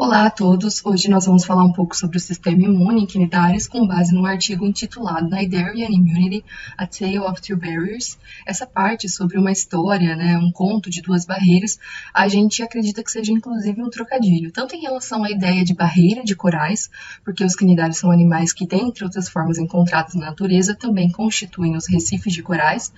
Olá a todos! Hoje nós vamos falar um pouco sobre o sistema imune em cnidários com base num artigo intitulado Cnidarian Immunity, A Tale of Two Barriers. Essa parte sobre uma história, um conto de duas barreiras, a gente acredita que seja inclusive um trocadilho, tanto em relação à ideia de barreira de corais, porque os cnidários são animais que, dentre outras formas encontradas na natureza, também constituem os recifes de corais,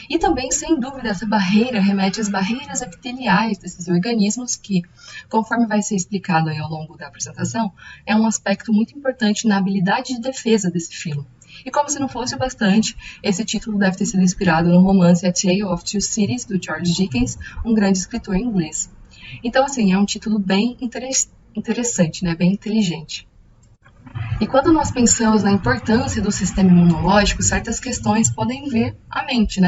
e também, sem dúvida, essa barreira remete às barreiras epiteliais desses organismos que, conforme vai ser explicado ao longo da apresentação, é um aspecto muito importante na habilidade de defesa desse filo. E como se não fosse o bastante, esse título deve ter sido inspirado no romance A Tale of Two Cities, do Charles Dickens, um grande escritor inglês. Então, é um título bem interessante, bem inteligente. E quando nós pensamos na importância do sistema imunológico, certas questões podem vir à mente,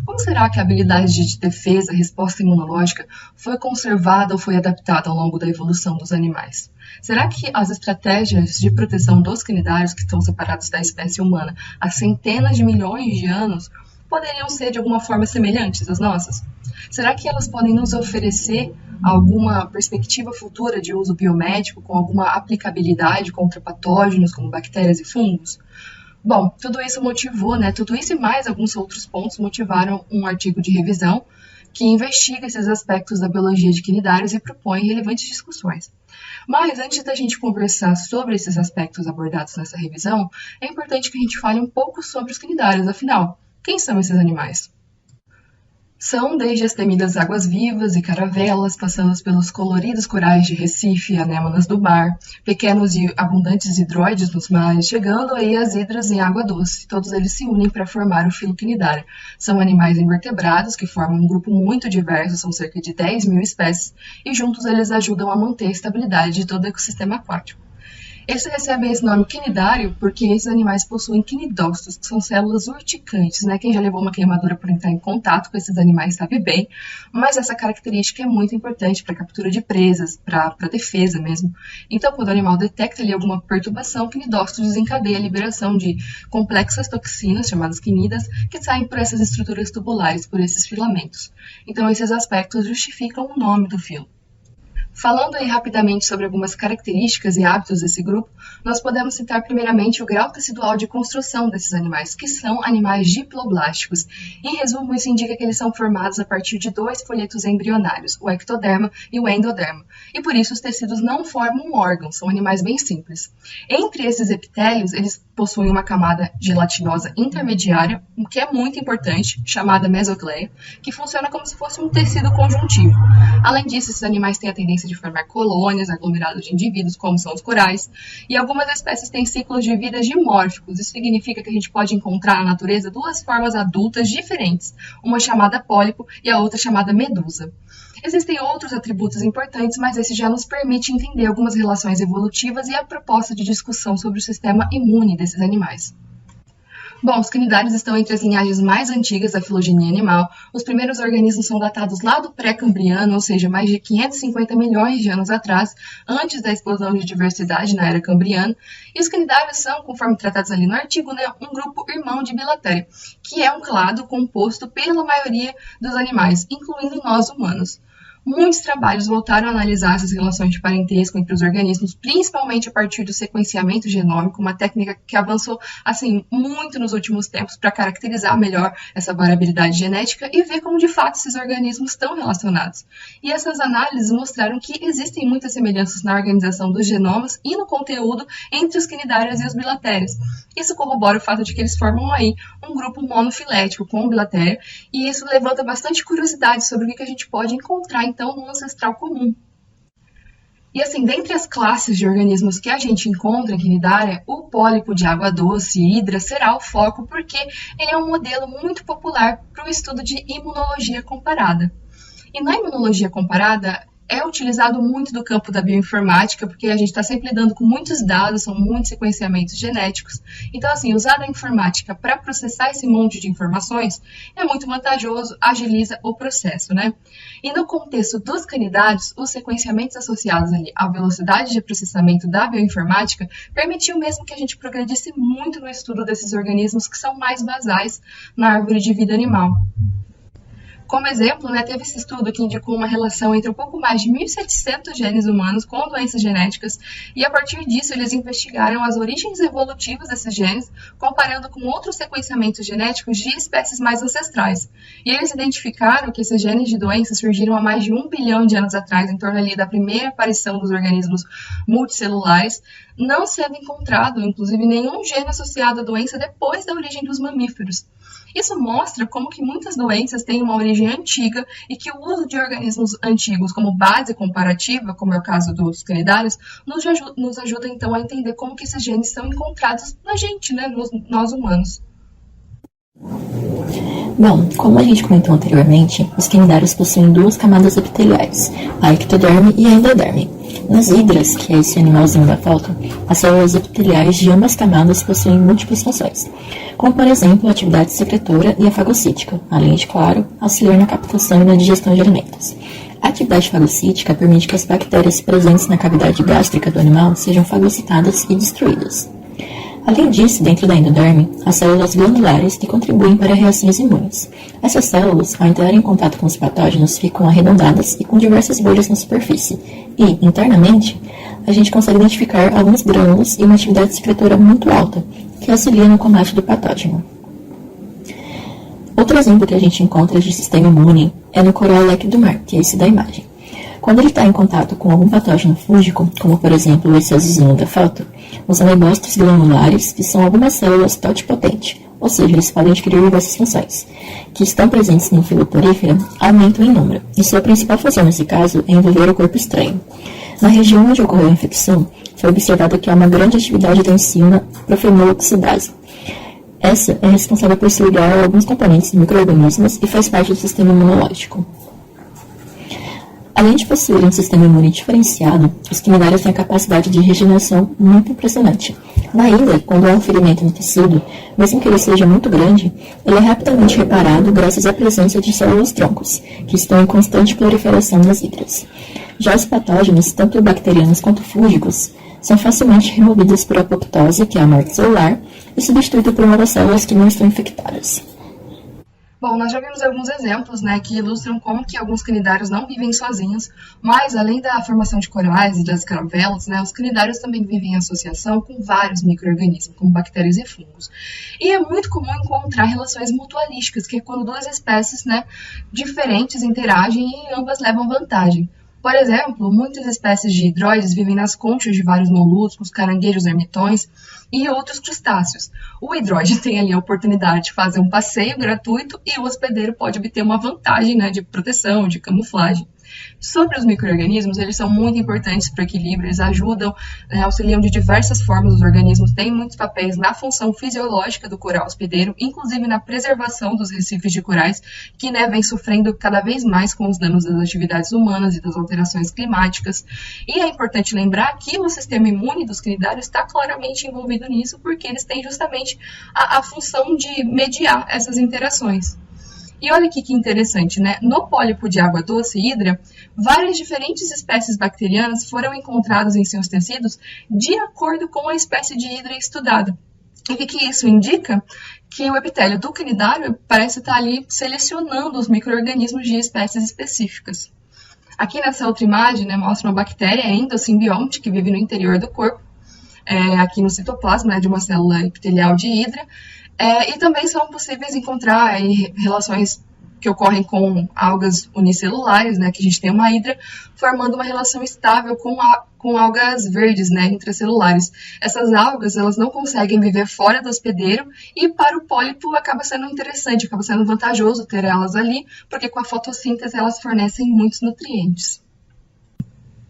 Como será que a habilidade de defesa, resposta imunológica, foi conservada ou foi adaptada ao longo da evolução dos animais? Será que as estratégias de proteção dos cnidários, que estão separados da espécie humana há centenas de milhões de anos, poderiam ser de alguma forma semelhantes às nossas? Será que elas podem nos oferecer alguma perspectiva futura de uso biomédico com alguma aplicabilidade contra patógenos como bactérias e fungos? Bom, tudo isso motivou, tudo isso e mais alguns outros pontos motivaram um artigo de revisão que investiga esses aspectos da biologia de cnidários e propõe relevantes discussões. Mas antes da gente conversar sobre esses aspectos abordados nessa revisão, é importante que a gente fale um pouco sobre os cnidários, afinal, quem são esses animais? São desde as temidas águas-vivas e caravelas, passando pelos coloridos corais de Recife e anêmonas do mar, pequenos e abundantes hidroides nos mares, chegando aí às hidras em água doce. Todos eles se unem para formar o filo cnidário. São animais invertebrados que formam um grupo muito diverso, são cerca de 10 mil espécies, e juntos eles ajudam a manter a estabilidade de todo o ecossistema aquático. Eles recebem esse nome cnidário porque esses animais possuem cnidócitos, que são células urticantes, Quem já levou uma queimadura por entrar em contato com esses animais sabe bem, mas essa característica é muito importante para a captura de presas, para a defesa mesmo. Então, quando o animal detecta ali alguma perturbação, o cnidócito desencadeia a liberação de complexas toxinas, chamadas quinidas, que saem por essas estruturas tubulares, por esses filamentos. Então, esses aspectos justificam o nome do filo. Falando aí rapidamente sobre algumas características e hábitos desse grupo, nós podemos citar primeiramente o grau tecidual de construção desses animais, que são animais diploblásticos. Em resumo, isso indica que eles são formados a partir de dois folhetos embrionários, o ectoderma e o endoderma, e por isso os tecidos não formam um órgão, são animais bem simples. Entre esses epitélios, eles possuem uma camada gelatinosa intermediária, o que é muito importante, chamada mesocleia, que funciona como se fosse um tecido conjuntivo. Além disso, esses animais têm a tendência de formar colônias, aglomerados de indivíduos, como são os corais, e algumas espécies têm ciclos de vida dimórficos. Isso significa que a gente pode encontrar na natureza duas formas adultas diferentes, uma chamada pólipo e a outra chamada medusa. Existem outros atributos importantes, mas esse já nos permite entender algumas relações evolutivas e a proposta de discussão sobre o sistema imune desses animais. Bom, os cnidários estão entre as linhagens mais antigas da filogenia animal. Os primeiros organismos são datados lá do pré-cambriano, ou seja, mais de 550 milhões de anos atrás, antes da explosão de diversidade na era cambriana. E os cnidários são, conforme tratados ali no artigo, um grupo irmão de Bilateria, que é um clado composto pela maioria dos animais, incluindo nós humanos. Muitos trabalhos voltaram a analisar essas relações de parentesco entre os organismos, principalmente a partir do sequenciamento genômico, uma técnica que avançou muito nos últimos tempos para caracterizar melhor essa variabilidade genética e ver como de fato esses organismos estão relacionados. E essas análises mostraram que existem muitas semelhanças na organização dos genomas e no conteúdo entre os cnidários e os bilatérios. Isso corrobora o fato de que eles formam aí um grupo monofilético com o bilatéria, e isso levanta bastante curiosidade sobre o que a gente pode encontrar então no ancestral comum. E dentre as classes de organismos que a gente encontra em cnidária, o pólipo de água doce, hidra, será o foco porque ele é um modelo muito popular para o estudo de imunologia comparada. E na imunologia comparada, é utilizado muito do campo da bioinformática, porque a gente está sempre lidando com muitos dados, são muitos sequenciamentos genéticos. Então, usar a informática para processar esse monte de informações é muito vantajoso, agiliza o processo, E no contexto dos canidários, os sequenciamentos associados ali à velocidade de processamento da bioinformática permitiu mesmo que a gente progredisse muito no estudo desses organismos que são mais basais na árvore de vida animal. Como exemplo, né, teve esse estudo que indicou uma relação entre um pouco mais de 1.700 genes humanos com doenças genéticas, e a partir disso eles investigaram as origens evolutivas desses genes, comparando com outros sequenciamentos genéticos de espécies mais ancestrais. E eles identificaram que esses genes de doenças surgiram há mais de 1 bilhão de anos atrás, em torno ali da primeira aparição dos organismos multicelulares, não sendo encontrado, inclusive, nenhum gene associado à doença depois da origem dos mamíferos. Isso mostra como que muitas doenças têm uma origem antiga e que o uso de organismos antigos como base comparativa, como é o caso dos canidários, nos ajuda então a entender como que esses genes são encontrados na gente, né, nós humanos. Bom, como a gente comentou anteriormente, os cnidários possuem duas camadas epiteliais, a ectoderme e a endoderme. Nas hidras, que é esse animalzinho da foto, as células epiteliais de ambas camadas possuem múltiplas funções, como por exemplo a atividade secretora e a fagocítica, além de, claro, auxiliar na captação e na digestão de alimentos. A atividade fagocítica permite que as bactérias presentes na cavidade gástrica do animal sejam fagocitadas e destruídas. Além disso, dentro da endoderme, há células glandulares que contribuem para reações imunes. Essas células, ao entrar em contato com os patógenos, ficam arredondadas e com diversas bolhas na superfície. E, internamente, a gente consegue identificar alguns grânulos e uma atividade secretora muito alta, que auxilia no combate do patógeno. Outro exemplo que a gente encontra de sistema imune é no coral leque do mar, que é esse da imagem. Quando ele está em contato com algum patógeno fúngico, como por exemplo esse azulzinho da foto, os amebócitos granulares, que são algumas células totipotentes, ou seja, eles podem adquirir diversas funções, que estão presentes no filo porífera, aumentam em número, e sua principal função nesse caso é envolver o corpo estranho. Na região onde ocorreu a infecção, foi observado que há uma grande atividade da enzima profenoloxidase. Essa é responsável por se ligar a alguns componentes de micro-organismos e faz parte do sistema imunológico. Além de possuir um sistema imune diferenciado, os cnidários têm a capacidade de regeneração muito impressionante. Na hidra, quando há um ferimento no tecido, mesmo que ele seja muito grande, ele é rapidamente reparado graças à presença de células-troncos, que estão em constante proliferação nas hidras. Já os patógenos, tanto bacterianos quanto fúngicos, são facilmente removidos por apoptose, que é a morte celular, e substituídos por novas células que não estão infectadas. Bom, nós já vimos alguns exemplos, né, que ilustram como que alguns cnidários não vivem sozinhos, mas além da formação de corais e das caravelas, né, os cnidários também vivem em associação com vários micro-organismos, como bactérias e fungos. E é muito comum encontrar relações mutualísticas, que é quando duas espécies, né, diferentes interagem e ambas levam vantagem. Por exemplo, muitas espécies de hidroides vivem nas conchas de vários moluscos, caranguejos ermitões e outros crustáceos. O hidroide tem ali a oportunidade de fazer um passeio gratuito e o hospedeiro pode obter uma vantagem, né, de proteção, de camuflagem. Sobre os micro-organismos, eles são muito importantes para o equilíbrio, eles ajudam, auxiliam de diversas formas. Os organismos têm muitos papéis na função fisiológica do coral hospedeiro, inclusive na preservação dos recifes de corais, que, né, vem sofrendo cada vez mais com os danos das atividades humanas e das alterações climáticas. E é importante lembrar que o sistema imune dos cnidários está claramente envolvido nisso, porque eles têm justamente a função de mediar essas interações. E olha aqui que interessante, né? No pólipo de água doce, hidra, várias diferentes espécies bacterianas foram encontradas em seus tecidos de acordo com a espécie de hidra estudada. E o que isso indica? Que o epitélio do cnidário parece estar ali selecionando os micro-organismos de espécies específicas. Aqui nessa outra imagem, né, mostra uma bactéria endosimbionte que vive no interior do corpo, aqui no citoplasma, né, de uma célula epitelial de hidra. E também são possíveis encontrar relações que ocorrem com algas unicelulares, né, que a gente tem uma hidra, formando uma relação estável com algas verdes, né, intracelulares. Essas algas, elas não conseguem viver fora do hospedeiro e para o pólipo acaba sendo interessante, acaba sendo vantajoso ter elas ali, porque com a fotossíntese elas fornecem muitos nutrientes.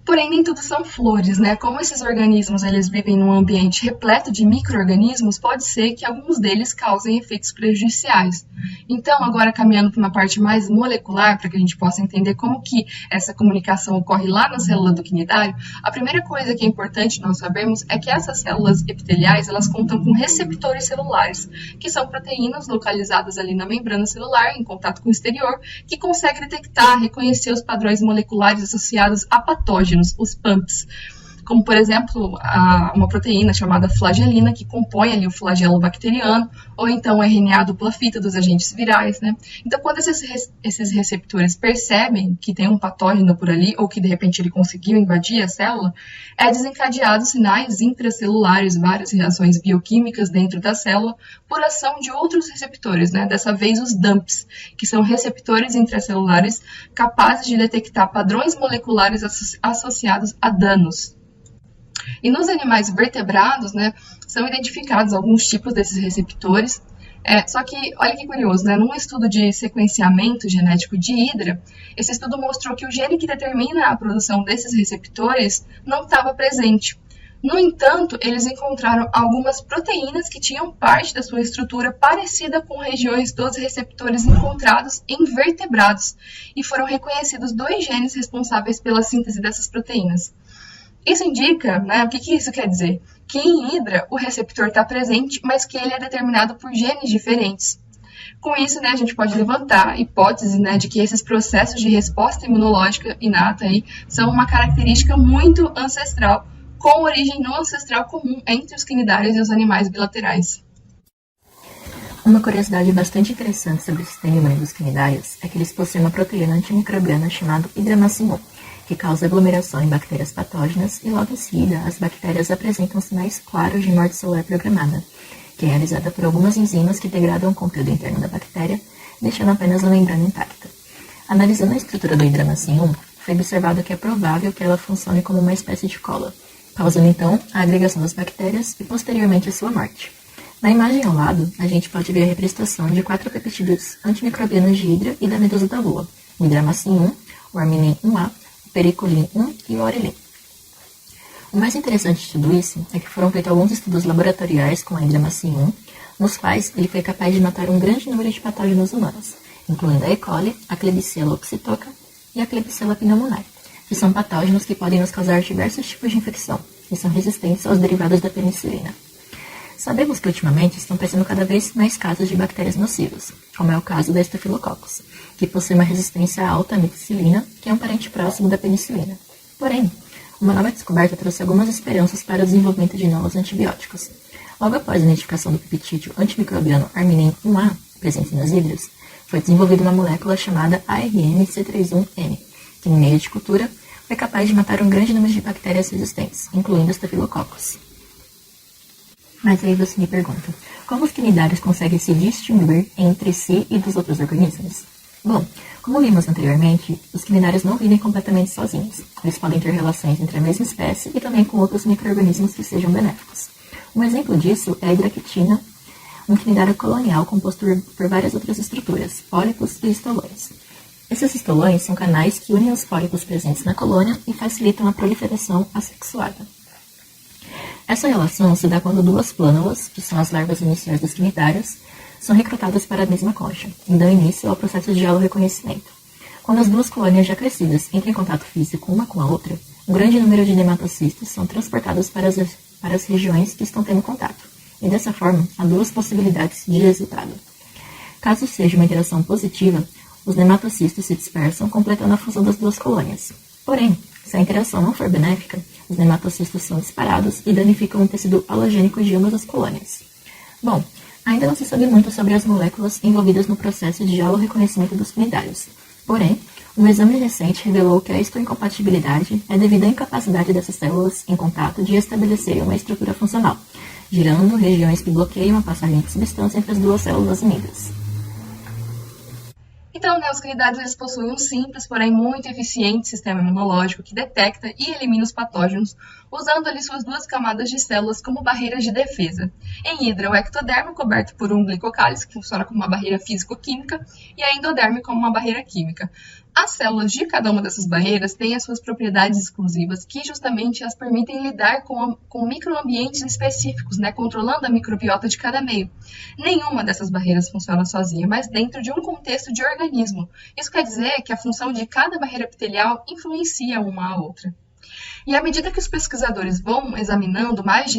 Porém, nem tudo são flores, né? Como esses organismos eles vivem num ambiente repleto de micro-organismos, pode ser que alguns deles causem efeitos prejudiciais. Então, agora caminhando para uma parte mais molecular, para que a gente possa entender como que essa comunicação ocorre lá na célula do cnidário, a primeira coisa que é importante nós sabermos é que essas células epiteliais, elas contam com receptores celulares, que são proteínas localizadas ali na membrana celular, em contato com o exterior, que conseguem detectar, reconhecer os padrões moleculares associados a patógenos, os PAMPs. como, por exemplo, uma proteína chamada flagelina, que compõe ali o flagelo bacteriano, ou então o RNA dupla fita dos agentes virais, né? Então, quando esses receptores percebem que tem um patógeno por ali, ou que de repente ele conseguiu invadir a célula, é desencadeado sinais intracelulares, várias reações bioquímicas dentro da célula, por ação de outros receptores, né? Dessa vez os DAMPs, que são receptores intracelulares capazes de detectar padrões moleculares associados a danos. E nos animais vertebrados, né, são identificados alguns tipos desses receptores. Só que, olha que curioso, né? Num estudo de sequenciamento genético de hidra, esse estudo mostrou que o gene que determina a produção desses receptores não estava presente. No entanto, eles encontraram algumas proteínas que tinham parte da sua estrutura parecida com regiões dos receptores encontrados em vertebrados, e foram reconhecidos 2 genes responsáveis pela síntese dessas proteínas. Isso indica, né, o que isso quer dizer? Que em hidra o receptor está presente, mas que ele é determinado por genes diferentes. Com isso, né, a gente pode levantar a hipótese, né, de que esses processos de resposta imunológica inata aí são uma característica muito ancestral, com origem no ancestral comum entre os quinidários e os animais bilaterais. Uma curiosidade bastante interessante sobre o sistema imune dos quinidários é que eles possuem uma proteína antimicrobiana chamada hidramacin 1, que causa aglomeração em bactérias patógenas, e logo em seguida as bactérias apresentam sinais claros de morte celular programada, que é realizada por algumas enzimas que degradam o conteúdo interno da bactéria, deixando apenas a membrana intacta. Analisando a estrutura do hidramacin 1, foi observado que é provável que ela funcione como uma espécie de cola, causando então a agregação das bactérias e posteriormente a sua morte. Na imagem ao lado, a gente pode ver a representação de 4 peptídeos antimicrobianos de hidra e da medusa da lua, o hidramacin 1, o arminin 1A, o pericolin 1 e o aurelin. O mais interessante de tudo isso é que foram feitos alguns estudos laboratoriais com a hidramacin 1, nos quais ele foi capaz de matar um grande número de patógenos humanos, incluindo a E. coli, a Klebsiella oxytoca e a Klebsiella pneumoniae, que são patógenos que podem nos causar diversos tipos de infecção e são resistentes aos derivados da penicilina. Sabemos que ultimamente estão aparecendo cada vez mais casos de bactérias nocivas, como é o caso da Staphylococcus, que possui uma resistência alta à ampicilina, que é um parente próximo da penicilina. Porém, uma nova descoberta trouxe algumas esperanças para o desenvolvimento de novos antibióticos. Logo após a identificação do peptídeo antimicrobiano arminin 1A, presente nas hidras, foi desenvolvida uma molécula chamada ARN-C31N, que, em meio de cultura, foi capaz de matar um grande número de bactérias resistentes, incluindo Staphylococcus. Mas aí você me pergunta, como os quinidários conseguem se distinguir entre si e dos outros organismos? Bom, como vimos anteriormente, os quinidários não vivem completamente sozinhos. Eles podem ter relações entre a mesma espécie e também com outros micro-organismos que sejam benéficos. Um exemplo disso é a hidraquitina, um quinidário colonial composto por várias outras estruturas, pólipos e estolões. Esses estolões são canais que unem os pólipos presentes na colônia e facilitam a proliferação assexuada. Essa relação se dá quando 2 plânulas, que são as larvas iniciais dos quinidários, são recrutadas para a mesma concha e dão início ao processo de halo-reconhecimento. Quando as 2 colônias já crescidas entram em contato físico uma com a outra, um grande número de nematocistos são transportados para as regiões que estão tendo contato, e dessa forma há 2 possibilidades de resultado. Caso seja uma interação positiva, os nematocistos se dispersam, completando a fusão das 2 colônias. Porém, se a interação não for benéfica, os nematocistos são disparados e danificam o tecido halogênico de ambas as colônias. Bom, ainda não se sabe muito sobre as moléculas envolvidas no processo de halo-reconhecimento dos quinidários. Porém, um exame recente revelou que a histoincompatibilidade é devido à incapacidade dessas células em contato de estabelecerem uma estrutura funcional, gerando regiões que bloqueiam a passagem de substância entre as 2 células unidas. Então, né, os quinidários eles possuem um simples, porém muito eficiente sistema imunológico que detecta e elimina os patógenos, usando ali suas 2 camadas de células como barreiras de defesa. Em hidra, o ectoderme coberto por um glicocálice, que funciona como uma barreira físico-química, e a endoderme como uma barreira química. As células de cada uma dessas barreiras têm as suas propriedades exclusivas, que justamente as permitem lidar com microambientes específicos, né, controlando a microbiota de cada meio. Nenhuma dessas barreiras funciona sozinha, mas dentro de um contexto de organismo. Isso quer dizer que a função de cada barreira epitelial influencia uma a outra. E à medida que os pesquisadores vão examinando mais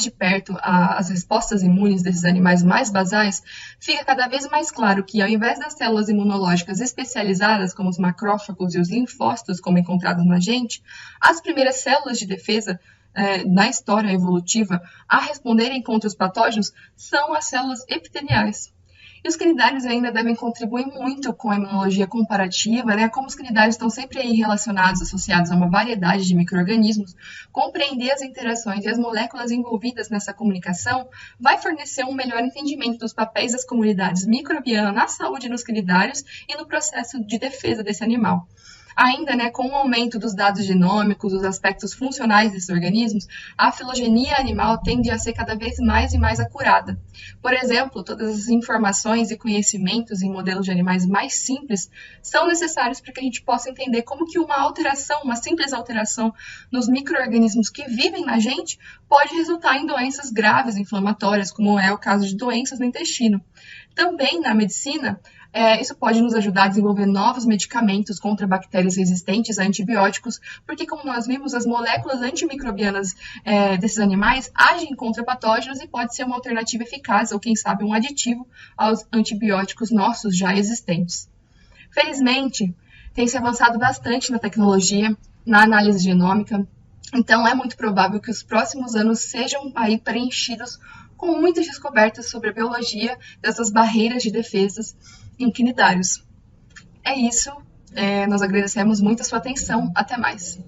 de perto as respostas imunes desses animais mais basais, fica cada vez mais claro que, ao invés das células imunológicas especializadas, como os macrófagos e os linfócitos, como encontrados na gente, as primeiras células de defesa na história evolutiva a responderem contra os patógenos são as células epiteliais. E os cnidários ainda devem contribuir muito com a imunologia comparativa, né? Como os cnidários estão sempre aí relacionados, associados a uma variedade de micro-organismos, compreender as interações e as moléculas envolvidas nessa comunicação vai fornecer um melhor entendimento dos papéis das comunidades microbianas na saúde dos cnidários e no processo de defesa desse animal. Ainda, né, com o aumento dos dados genômicos, dos aspectos funcionais desses organismos, a filogenia animal tende a ser cada vez mais e mais acurada. Por exemplo, todas as informações e conhecimentos em modelos de animais mais simples são necessários para que a gente possa entender como que uma simples alteração nos micro-organismos que vivem na gente pode resultar em doenças graves inflamatórias, como é o caso de doenças no intestino. Também na medicina, isso pode nos ajudar a desenvolver novos medicamentos contra bactérias resistentes a antibióticos, porque, como nós vimos, as moléculas antimicrobianas desses animais agem contra patógenos e pode ser uma alternativa eficaz, ou quem sabe um aditivo aos antibióticos nossos já existentes. Felizmente, tem se avançado bastante na tecnologia, na análise genômica, então é muito provável que os próximos anos sejam aí preenchidos com muitas descobertas sobre a biologia dessas barreiras de defesas em cnidários. É isso, nós agradecemos muito a sua atenção, até mais.